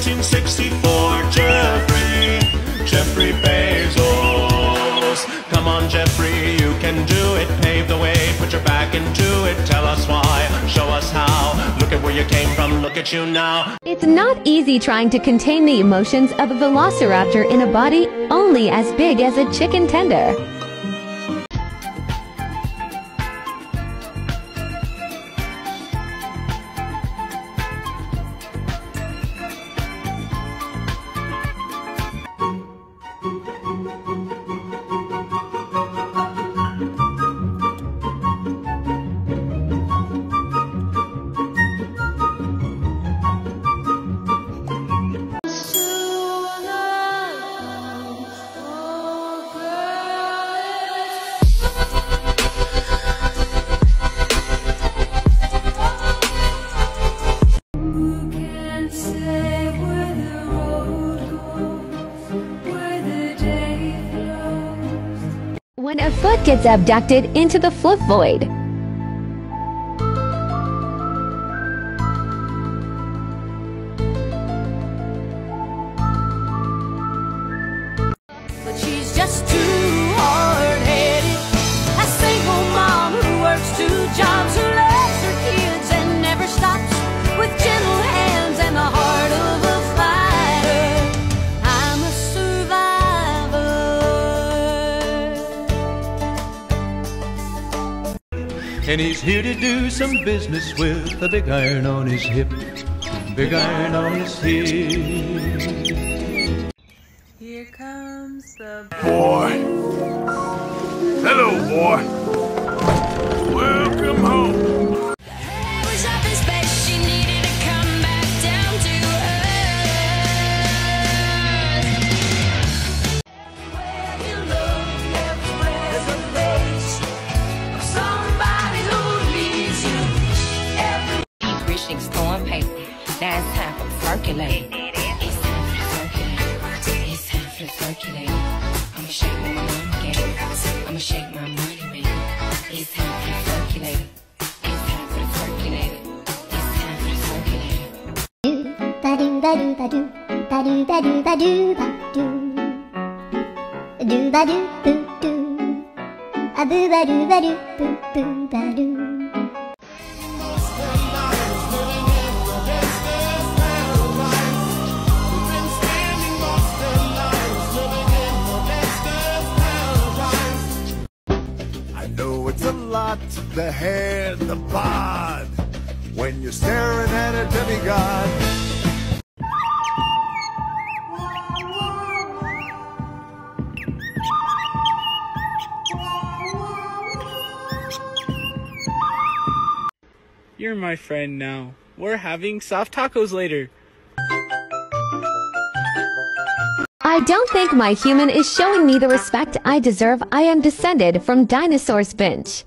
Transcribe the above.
1964, Jeffrey Bezos. Come on, Jeffrey, you can do it. Pave the way, put your back into it. Tell us why, show us how. Look at where you came from, look at you now. It's not easy trying to contain the emotions of a velociraptor in a body only as big as a chicken tender. When a foot gets abducted into the flip void. But she's just too hard-headed. A single mom who works 2 jobs, who loves her kids and never stops, with gentle hands and the heart of a fighter. I'm a survivor. And he's here to do some business with a big iron on his hip. Big iron on his hip. Here comes the Boy. Hello, boy. Welcome home. was up in space, she needed to come back down to earth. Where you look, everywhere's a place of somebody who needs you. Keep reaching storm paper. Now it's time for percolating. It's time for circulating. It's time for circulating. I'ma shake my money game. I'ma shake my money man. It's time for circulating. It's time for circulating. It's time for circulating. Ba do ba do ba do ba do ba do ba do ba do ba do boo do a boo ba do boo boo ba do. I know it's a lot, the head, the bod, when you're staring at a demigod. You're my friend now. We're having soft tacos later. I don't think my human is showing me the respect I deserve. I am descended from dinosaurs bench.